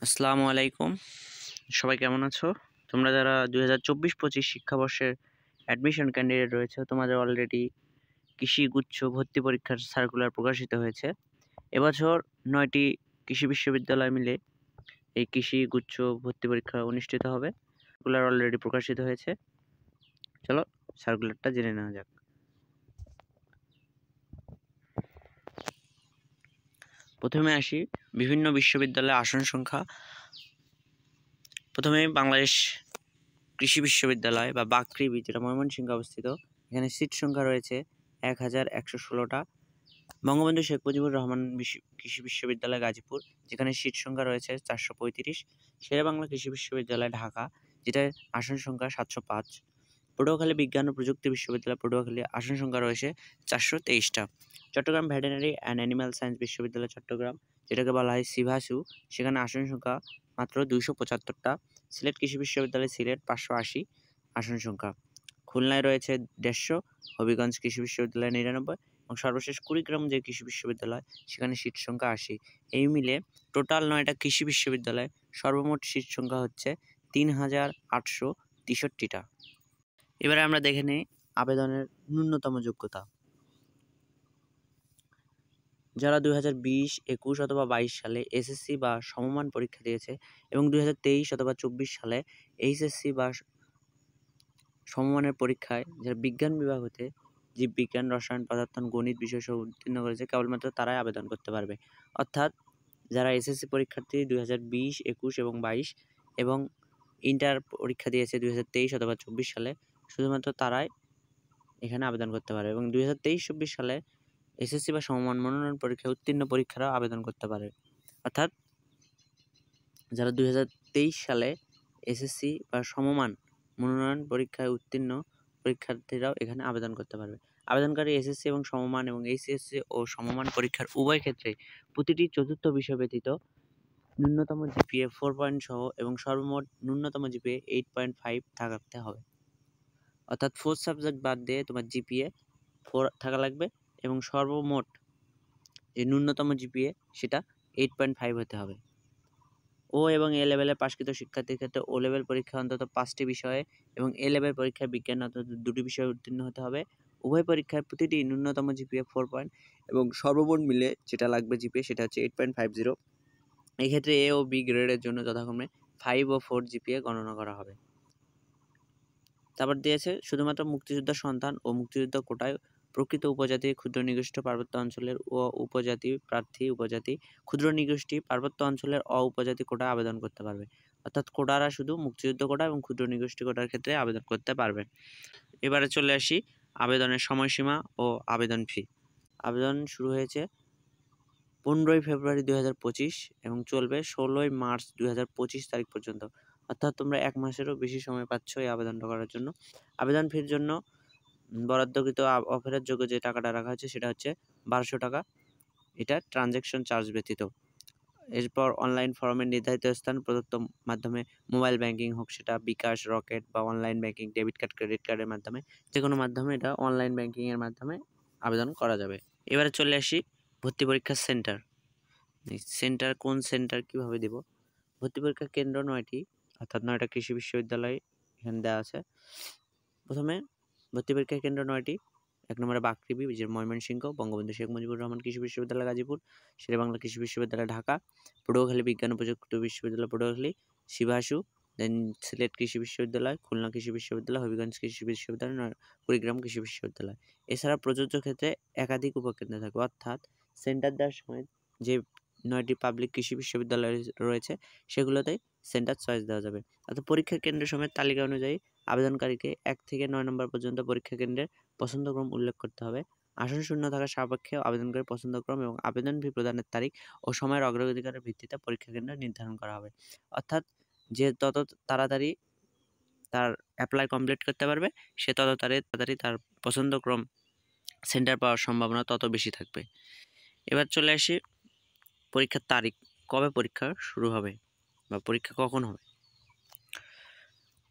আসসালামু আলাইকুম। সবাই কেমন আছো? তোমরা যারা 2024-25 শিক্ষাবর্ষের অ্যাডমিশন ক্যান্ডিডেট রয়েছে, তোমাদের অলরেডি কৃষি গুচ্ছ ভর্তি পরীক্ষার সার্কুলার প্রকাশিত হয়েছে। এবছর 9টি কৃষি বিশ্ববিদ্যালয় মিলে এই কৃষি গুচ্ছ ভর্তি পরীক্ষা অনুষ্ঠিত হবে। সার্কুলার অলরেডি প্রকাশিত হয়েছে। চলো সার্কুলারটা জেনে নেওয়া যাক। প্রথমে আসি বিভিন্ন বিশ্ববিদ্যালয়ের আসন সংখ্যা। প্রথমে বাংলাদেশ কৃষি বিশ্ববিদ্যালয় বা বাকৃবি, যেটা ময়মনসিংহে অবস্থিত, এখানে সিট সংখ্যা রয়েছে 1116টা। বঙ্গবন্ধু শেখ মুজিবুর রহমান কৃষি বিশ্ববিদ্যালয় গাজীপুর, যেখানে সিট সংখ্যা রয়েছে 435। শেরেবাংলা কৃষি বিশ্ববিদ্যালয় ঢাকা, যেটার আসন সংখ্যা 705। পটুয়াখালী বিজ্ঞান ও প্রযুক্তি বিশ্ববিদ্যালয় পটুয়াখালী, আসন সংখ্যা রয়েছে 423টা। Chittagong veterinary and animal science বিশ্ববিদ্যালয় চট্টগ্রাম, যেটাকে বলা হয় সিভাসু, সেখানে আসন সংখ্যা মাত্র 275টা। সিলেট কৃষি বিশ্ববিদ্যালয় সিলেট, 580 আসন সংখ্যা। খুলনায় রয়েছে 150, হবিগঞ্জ কৃষি বিশ্ববিদ্যালয় 99 এবং সর্বশেষ কুড়িগ্রাম যে কৃষি বিশ্ববিদ্যালয়, সেখানে সিট সংখ্যা 80। এই মিলে টোটাল 9টা কৃষি বিশ্ববিদ্যালয় সর্বমোট সিট সংখ্যা হচ্ছে 3863টা। এবারে আমরা দেখে নিই আবেদনের ন্যূনতম যোগ্যতা। যারা 2020, 21 অথবা 22 সালে এসএসসি বা সমমান পরীক্ষা দিয়েছে এবং 2023 অথবা 24 সালে এইচএসসি বা সমমানের পরীক্ষায় যারা বিজ্ঞান বিভাগ হতে জীববিজ্ঞান, রসায়ন, পদার্থ, গণিত বিষয় সহ উত্তীর্ণ করেছে, কেবলমাত্র তারাই আবেদন করতে পারবে। অর্থাৎ যারা এসএসসি পরীক্ষার্থী 2020, 21 এবং 22 এবং ইন্টার পরীক্ষা দিয়েছে 2023 অথবা 24 সালে, শুধুমাত্র তারাই এখানে আবেদন করতে পারে। এবং 2023-24 সালে এসএসসি বা সমমান মনোনয়ন পরীক্ষায় উত্তীর্ণ পরীক্ষারাও আবেদন করতে পারে। অর্থাৎ যারা 2023 সালে এসএসসি বা সমমান মনোনয়ন পরীক্ষায় উত্তীর্ণ পরীক্ষার্থীরাও এখানে আবেদন করতে পারবে। আবেদনকারী এসএসসি এবং সমমান এবং এইচএসসি ও সমমান পরীক্ষার উভয় ক্ষেত্রে প্রতিটি চতুর্থ বিষয় ব্যতীত ন্যূনতম জিপিএ 4 পয়েন্ট সহ এবং সর্বমোট ন্যূনতম জিপিএ 8.5 থাকতে হবে। অর্থাৎ 4 সাবজেক্ট বাদ দিয়ে তোমার জিপিএ 4 থাকা লাগবে এবং সর্বমোট যে ন্যূনতম জিপিএ সেটা 8.5 হতে হবে। ও এবং এ লেভেলের পাশকৃত শিক্ষার্থীর ক্ষেত্রে ও লেভেল পরীক্ষা অন্তত 5টি বিষয়ে এবং এ লেভেল পরীক্ষায় বিজ্ঞান অন্তত 2টি বিষয়ে উত্তীর্ণ হতে হবে। উভয় পরীক্ষায় প্রতিটি ন্যূনতম জিপিএ 4 পয়েন্ট এবং সর্বমোট মিলে যেটা লাগবে জিপিএ সেটা হচ্ছে 8.50। এই ক্ষেত্রে এ ও বি গ্রেডের জন্য যথাক্রমে 5 ও 4 জিপিএ গণনা করা হবে। তারপর দিয়েছে শুধুমাত্র মুক্তিযোদ্ধার সন্তান ও মুক্তিযুদ্ধ কোটায় প্রকৃত উপজাতি, ক্ষুদ্র নিগোষ্ঠী, পার্বত্য অঞ্চলের উপজাতি প্রার্থী, উপজাতি, ক্ষুদ্র নিগোষ্ঠী, পার্বত্য অঞ্চলের উপজাতি কোটায় আবেদন করতে পারবে। অর্থাৎ কোটারা শুধু মুক্তিযুদ্ধ কোটা এবং ক্ষুদ্র নিগোষ্ঠী কোটার ক্ষেত্রে আবেদন করতে পারবে। এবারে চলে আসি আবেদনের সময়সীমা ও আবেদন ফি। আবেদন শুরু হয়েছে 15ই ফেব্রুয়ারি 2025 এবং চলবে 16ই মার্চ 2025 তারিখ পর্যন্ত। অর্থাৎ তোমরা 1 মাসেরও বেশি সময় পাচ্ছ এই আবেদনটা করার জন্য। আবেদন ফির জন্য বরাদ্দকৃত অফারের যোগ্য যে টাকাটা রাখা হয়েছে সেটা হচ্ছে 1200 টাকা। এটা ট্রানজ্যাকশন চার্জ ব্যতীত। এরপর অনলাইন ফর্মের নির্ধারিত স্থান প্রদত্ত মাধ্যমে মোবাইল ব্যাংকিং হোক, সেটা বিকাশ, রকেট বা online banking, debit card, credit কার্ডের মাধ্যমে, যে কোনো মাধ্যমে এটা অনলাইন ব্যাংকিংয়ের মাধ্যমে আবেদন করা যাবে। এবারে চলে আসি ভর্তি পরীক্ষার সেন্টার। সেন্টার কোন সেন্টার কীভাবে দেব? ভর্তি পরীক্ষার কেন্দ্র 9টি, অর্থাৎ 9টা কৃষি বিশ্ববিদ্যালয় এখানে দেওয়া আছে। প্রথমে ভর্তি পরীক্ষার কেন্দ্র 9টি। 1 নম্বরে বাকৃবি, যে ময়মনসিংহ, বঙ্গবন্ধু শেখ মুজিবুর রহমান কৃষি বিশ্ববিদ্যালয় গাজীপুর, শেরেবাংলা কৃষি বিশ্ববিদ্যালয় ঢাকা, পটুয়াখালী বিজ্ঞান ও প্রযুক্তি বিশ্ববিদ্যালয় পটুয়াখালী, সিভাসু, দেন সিলেট কৃষি বিশ্ববিদ্যালয়, খুলনা কৃষি বিশ্ববিদ্যালয়, হবিগঞ্জ কৃষি বিশ্ববিদ্যালয়, কুড়িগ্রাম কৃষি বিশ্ববিদ্যালয়। এছাড়া প্রযোজ্য ক্ষেত্রে একাধিক উপকেন্দ্র থাকবে। অর্থাৎ সেন্টার দেওয়ার সময় যে 9টি পাবলিক কৃষি বিশ্ববিদ্যালয় রয়েছে সেগুলোতেই সেন্টার চয়েস দেওয়া যাবে। অর্থাৎ পরীক্ষা কেন্দ্রের সময় তালিকা অনুযায়ী আবেদনকারীকে 1 থেকে 9 নম্বর পর্যন্ত পরীক্ষা কেন্দ্রের পছন্দক্রম উল্লেখ করতে হবে। আসন শূন্য থাকার সাপেক্ষে আবেদনকারীর পছন্দক্রম এবং আবেদন ফি প্রদানের তারিখ ও সময়ের অগ্রাধিকারের ভিত্তিতে পরীক্ষা কেন্দ্র নির্ধারণ করা হবে। অর্থাৎ যে তত তাড়াতাড়ি তার অ্যাপ্লাই কমপ্লিট করতে পারবে, সে তত তাড়াতাড়ি তার পছন্দক্রম সেন্টার পাওয়ার সম্ভাবনা তত বেশি থাকবে। এবার চলে আসি পরীক্ষার তারিখ, কবে পরীক্ষা শুরু হবে বা পরীক্ষা কখন হবে।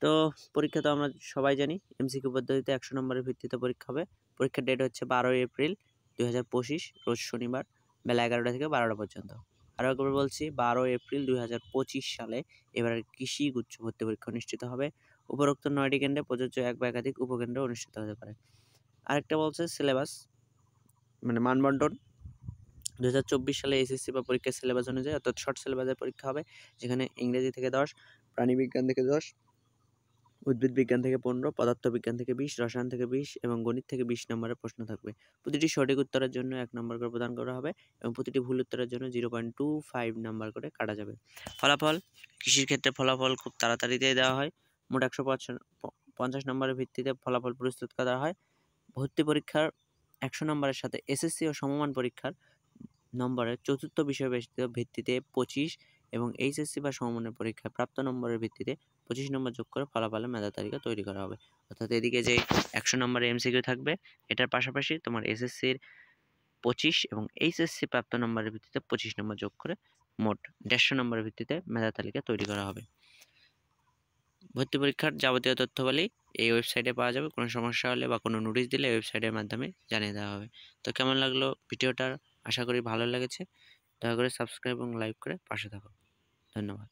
তো পরীক্ষা তো আমরা সবাই জানি এমসিকিউ পদ্ধতিতে 100 নম্বরের ভিত্তিতে পরীক্ষা হবে। পরীক্ষার ডেট হচ্ছে 12 এপ্রিল 2025, রোজ শনিবার, বেলা 11টা থেকে 12টা পর্যন্ত। আরও একবার বলছি, 12 এপ্রিল 2025 সালে এবারের কৃষি গুচ্ছ ভর্তি পরীক্ষা অনুষ্ঠিত হবে। উপরোক্ত 9টি কেন্দ্রে প্রযোজ্য এক বা একাধিক উপকেন্দ্র অনুষ্ঠিত হতে পারে। আরেকটা বলছে সিলেবাস মানে মানবন্টন 2024 সালে এসএসসি বা পরীক্ষার সিলেবাস অনুযায়ী, অর্থাৎ শর্ট সিলেবাসের পরীক্ষা হবে, যেখানে ইংরেজি থেকে 10, প্রাণীবিজ্ঞান থেকে 10, উদ্ভিদ বিজ্ঞান থেকে 15, পদার্থবিজ্ঞান থেকে 20, রসায়ন থেকে 20 এবং গণিত থেকে 20 নম্বরের প্রশ্ন থাকবে। প্রতিটি সঠিক উত্তরের জন্য 1 নম্বর করে প্রদান করা হবে এবং প্রতিটি ভুল উত্তরের জন্য 0.25 নম্বর করে কাটা যাবে। ফলাফল, কৃষির ক্ষেত্রে ফলাফল খুব তাড়াতাড়িতেই দেওয়া হয়। মোট 150 নম্বরের ভিত্তিতে ফলাফল প্রস্তুত করা হয়। ভর্তি পরীক্ষার 100 নম্বরের সাথে এসএসসি ও সমমান পরীক্ষার নম্বরের চতুর্থ বিষয় ভিত্তিতে 25 এবং এইচএসসি বা সমমানের পরীক্ষায় প্রাপ্ত নম্বরের ভিত্তিতে 25 নম্বর যোগ করে ফলাফলের মেধা তালিকা তৈরি করা হবে। অর্থাৎ এদিকে যে 100 নম্বরের এমসিকিউ থাকবে, এটার পাশাপাশি তোমার এসএসসির 25 এবং এইচএসসি প্রাপ্ত নম্বরের ভিত্তিতে 25 নম্বর যোগ করে মোট 150 নম্বরের ভিত্তিতে মেধা তালিকা তৈরি করা হবে। ভর্তি পরীক্ষার যাবতীয় তথ্যাবলী এই ওয়েবসাইটে পাওয়া যাবে। কোনো সমস্যা হলে বা কোনো নোটিশ দিলে ওয়েবসাইটের মাধ্যমে জানিয়ে দেওয়া হবে। তো কেমন লাগলো ভিডিওটা? আশা করি ভালো লেগেছে। দয়া করে সাবস্ক্রাইব এবং লাইক করে পাশে থাকো। ধন্যবাদ।